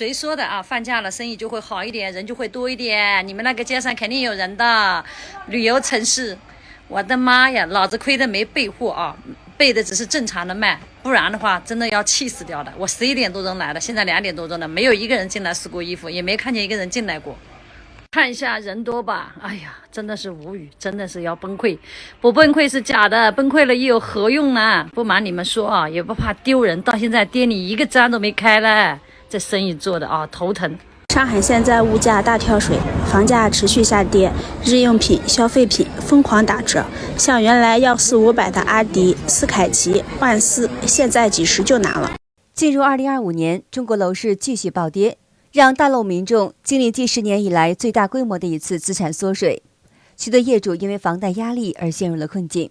谁说的啊？放假了生意就会好一点，人就会多一点。你们那个街上肯定有人的，旅游城市。我的妈呀，老子亏的没备货啊，备的只是正常的卖，不然的话真的要气死掉的。我11点多钟来的，现在2点多钟了，没有一个人进来试过衣服，也没看见一个人进来过。看一下人多吧，哎呀，真的是无语，真的是要崩溃。不崩溃是假的，崩溃了又有何用呢？不瞒你们说啊，也不怕丢人，到现在店里一个张都没开嘞，这生意做的啊头疼。上海现在物价大跳水，房价持续下跌，日用品、消费品疯狂打折。像原来要400-500的阿迪、斯凯奇、万斯，现在几十就拿了。进入2025年，中国楼市继续暴跌，让大陆民众经历近10年以来最大规模的一次资产缩水，许多业主因为房贷压力而陷入了困境。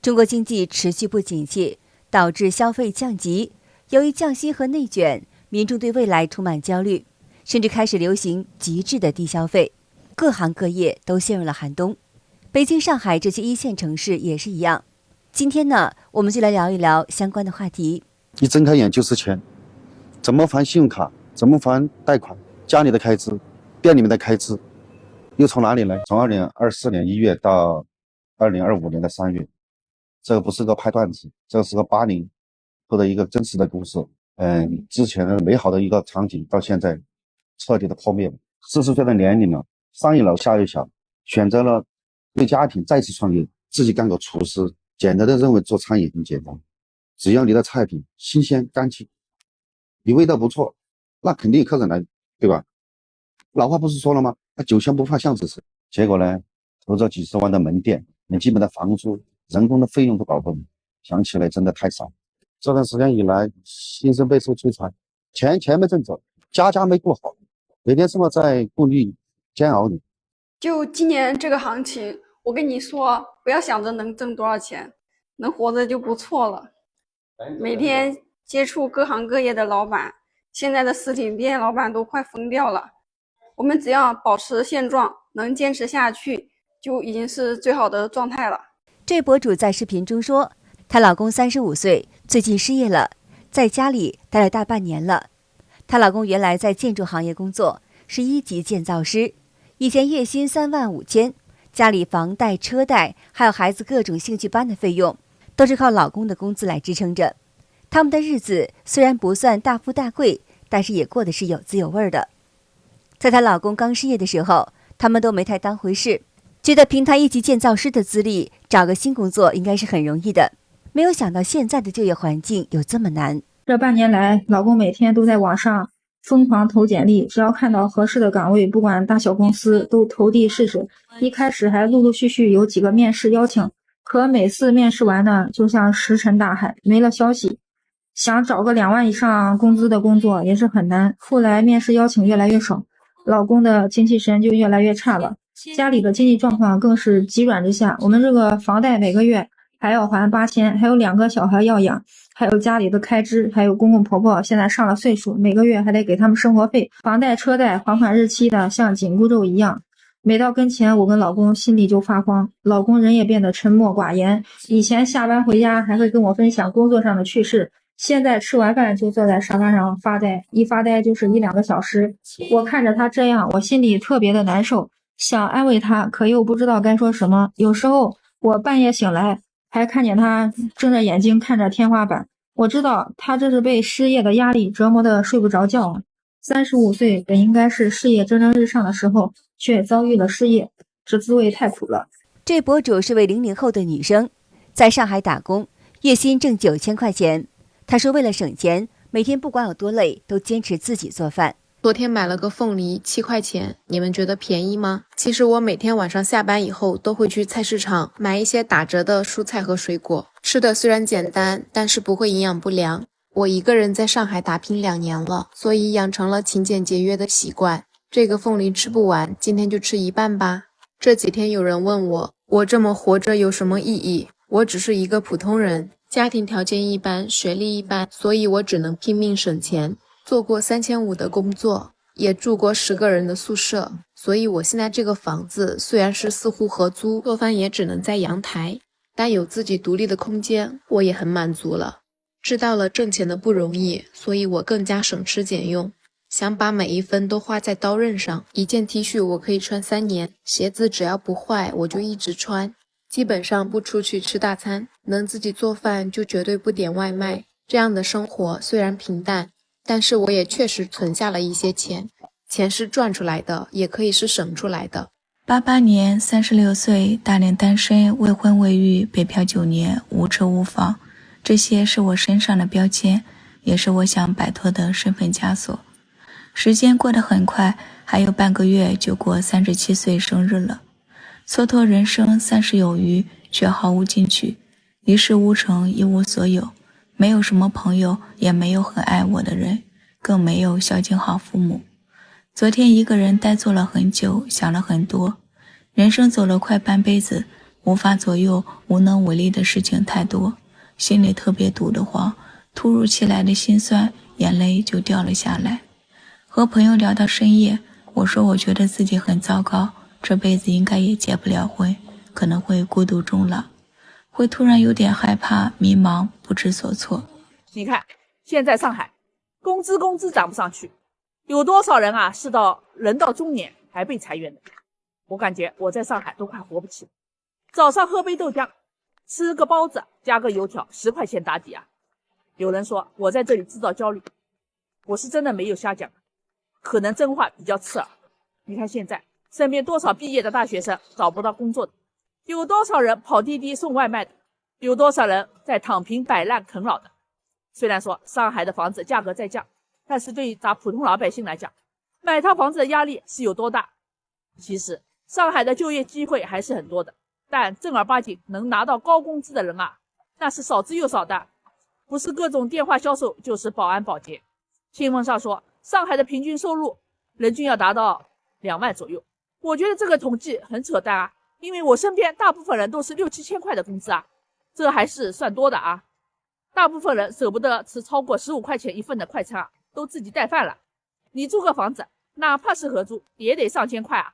中国经济持续不景气，导致消费降级。由于降息和内卷，民众对未来充满焦虑，甚至开始流行极致的低消费，各行各业都陷入了寒冬。北京、上海这些一线城市也是一样。今天呢，我们就来聊一聊相关的话题。一睁开眼就是钱，怎么还信用卡，怎么还贷款，家里的开支，店里面的开支，又从哪里来？从2024年1月到2025年的3月，这个不是个拍段子，这个是个80后的一个真实的故事。之前的美好的一个场景，到现在彻底的破灭了。40岁的年龄了，上有老下有小，选择了为家庭再次创业，自己干个厨师。简单的认为做餐饮很简单，只要你的菜品新鲜干净，你味道不错，那肯定有客人来，对吧？老话不是说了吗？那酒香不怕巷子深。结果呢，投这几十万的门店，连基本的房租、人工的费用都保不了，想起来真的太少。这段时间以来，心生备受摧残，钱没挣着，家没顾好，每天生活在顾虑煎熬里。就今年这个行情，我跟你说，不要想着能挣多少钱，能活着就不错了。每天接触各行各业的老板，现在的实体店老板都快疯掉了。我们只要保持现状，能坚持下去，就已经是最好的状态了。这博主在视频中说，她老公35岁，最近失业了，在家里待了大半年了。她老公原来在建筑行业工作，是1级建造师，以前月薪3万5千，家里房贷、车贷，还有孩子各种兴趣班的费用，都是靠老公的工资来支撑着。他们的日子虽然不算大富大贵，但是也过得是有滋有味的。在她老公刚失业的时候，他们都没太当回事，觉得凭他1级建造师的资历，找个新工作应该是很容易的。没有想到现在的就业环境有这么难。这半年来，老公每天都在网上疯狂投简历，只要看到合适的岗位，不管大小公司都投递试试。一开始还陆陆续续有几个面试邀请，可每次面试完呢，就像石沉大海，没了消息。想找个2万以上工资的工作也是很难。后来面试邀请越来越少，老公的精气神就越来越差了，家里的经济状况更是急转直下。我们这个房贷每个月还要还8000，还有2个小孩要养，还有家里的开支，还有公公婆婆现在上了岁数，每个月还得给他们生活费，房贷车贷还款日期的像紧箍咒一样。每到跟前，我跟老公心里就发慌。老公人也变得沉默寡言，以前下班回家还会跟我分享工作上的趣事，现在吃完饭就坐在沙发上发呆，一发呆就是1-2个小时。我看着他这样，我心里特别的难受，想安慰他，可又不知道该说什么。有时候我半夜醒来，还看见他睁着眼睛看着天花板，我知道他这是被失业的压力折磨得睡不着觉啊。35岁本应该是事业蒸蒸日上的时候，却遭遇了失业，这滋味太苦了。这博主是位00后的女生，在上海打工，月薪挣9000块钱。她说为了省钱，每天不管有多累，都坚持自己做饭。昨天买了个凤梨7块钱，你们觉得便宜吗？其实我每天晚上下班以后都会去菜市场买一些打折的蔬菜和水果，吃的虽然简单，但是不会营养不良。我一个人在上海打拼2年了，所以养成了勤俭节约的习惯。这个凤梨吃不完，今天就吃一半吧。这几天有人问我，我这么活着有什么意义？我只是一个普通人，家庭条件一般，学历一般，所以我只能拼命省钱。做过3500的工作，也住过10个人的宿舍，所以我现在这个房子虽然是4户合租，做饭也只能在阳台，但有自己独立的空间，我也很满足了。知道了挣钱的不容易，所以我更加省吃俭用。想把每一分都花在刀刃上。一件 T 恤我可以穿3年，鞋子只要不坏我就一直穿。基本上不出去吃大餐，能自己做饭就绝对不点外卖。这样的生活虽然平淡，但是我也确实存下了一些钱。钱是赚出来的，也可以是省出来的。88年36岁，大龄单身，未婚未育，北漂9年，无车无房，这些是我身上的标签，也是我想摆脱的身份枷锁。时间过得很快，还有半个月就过37岁生日了。蹉跎人生30有余，却毫无进取，一事无成，一无所有，没有什么朋友，也没有很爱我的人，更没有孝敬好父母。昨天一个人呆坐了很久，想了很多，人生走了快半辈子，无法左右，无能为力的事情太多，心里特别堵得慌，突如其来的心酸，眼泪就掉了下来。和朋友聊到深夜，我说我觉得自己很糟糕，这辈子应该也结不了婚，可能会孤独终老，会突然有点害怕、迷茫、不知所措。你看现在上海工资涨不上去，有多少人啊是人到中年还被裁员的。我感觉我在上海都快活不起了。早上喝杯豆浆，吃个包子加个油条，10块钱打底啊。有人说我在这里制造焦虑，我是真的没有瞎讲，可能真话比较刺耳。你看现在身边多少毕业的大学生找不到工作的，有多少人跑滴滴送外卖的，有多少人在躺平摆烂啃老的。虽然说上海的房子价格在降，但是对于咱普通老百姓来讲，买套房子的压力是有多大？其实上海的就业机会还是很多的，但正儿八经能拿到高工资的人啊，那是少之又少的，不是各种电话销售，就是保安保洁。新闻上说上海的平均收入人均要达到2万左右，我觉得这个统计很扯淡啊，因为我身边大部分人都是6、7千块的工资啊，这还是算多的啊。大部分人舍不得吃超过15块钱一份的快餐啊，都自己带饭了。你租个房子，哪怕是合租，也得上千块啊。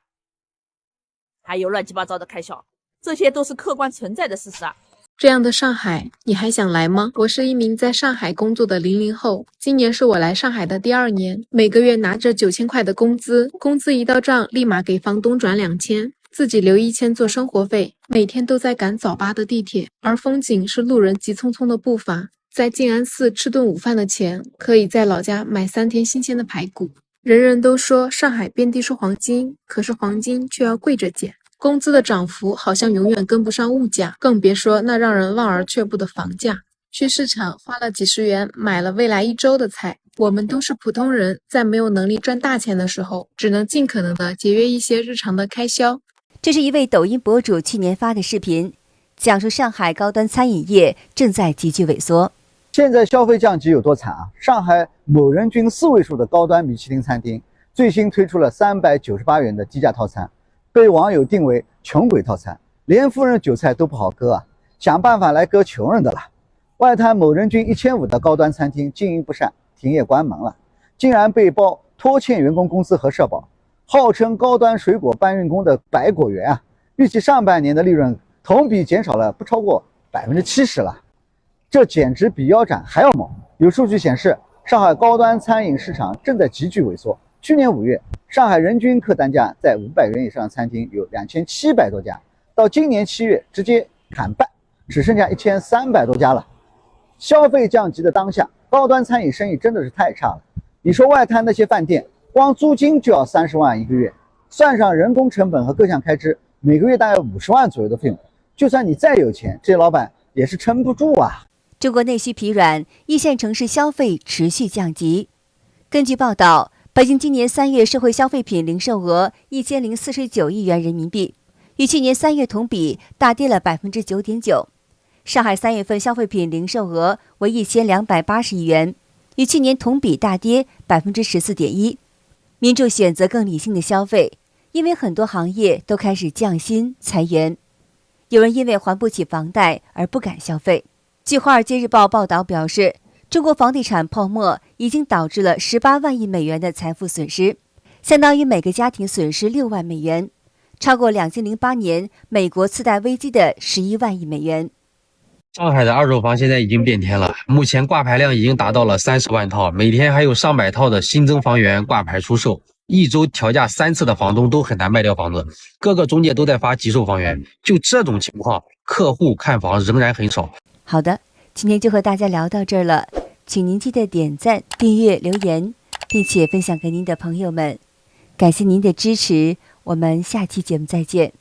还有乱七八糟的开销，这些都是客观存在的事实啊。这样的上海，你还想来吗？我是一名在上海工作的00后，今年是我来上海的第2年，每个月拿着9000块的工资，工资一到账，立马给房东转2000，自己留1000做生活费，每天都在赶早8的地铁，而风景是路人急匆匆的步伐。在静安寺吃顿午饭的钱，可以在老家买3天新鲜的排骨。人人都说上海遍地是黄金，可是黄金却要跪着捡。工资的涨幅好像永远跟不上物价，更别说那让人望而却步的房价。去市场花了几十元买了未来1周的菜。我们都是普通人，在没有能力赚大钱的时候，只能尽可能的节约一些日常的开销。这是一位抖音博主去年发的视频，讲述上海高端餐饮业正在急剧萎缩。现在消费降级有多惨啊！上海某人均4位数的高端米其林餐厅最新推出了398元的低价套餐，被网友定为穷鬼套餐，连富人韭菜都不好割啊，想办法来割穷人的了。外滩某人均1500的高端餐厅经营不善，停业关门了，竟然被曝拖欠员工工资和社保。号称高端水果搬运工的百果园啊，预计上半年的利润同比减少了不超过70%了。这简直比腰斩还要猛！有数据显示，上海高端餐饮市场正在急剧萎缩。去年5月，上海人均客单价在500元以上的餐厅有2700多家，到今年7月直接砍半，只剩下1300多家了。消费降级的当下，高端餐饮生意真的是太差了。你说外滩那些饭店，光租金就要30万一个月，算上人工成本和各项开支，每个月大概50万左右的费用。就算你再有钱，这些老板也是撑不住啊。中国内需疲软，一线城市消费持续降级。根据报道，北京今年3月社会消费品零售额1049亿元人民币，与去年3月同比大跌了 9.9%。上海3月份消费品零售额为1280亿元，与去年同比大跌 14.1%。民众选择更理性的消费，因为很多行业都开始降薪裁员。有人因为还不起房贷而不敢消费。据《华尔街日报》报道表示，中国房地产泡沫已经导致了18万亿美元的财富损失，相当于每个家庭损失6万美元，超过2008年美国次贷危机的11万亿美元。上海的二手房现在已经变天了，目前挂牌量已经达到了30万套，每天还有上百套的新增房源挂牌出售。一周调价3次的房东都很难卖掉房子，各个中介都在发急售房源。就这种情况，客户看房仍然很少。好的，今天就和大家聊到这儿了，请您记得点赞、订阅、留言，并且分享给您的朋友们。感谢您的支持，我们下期节目再见。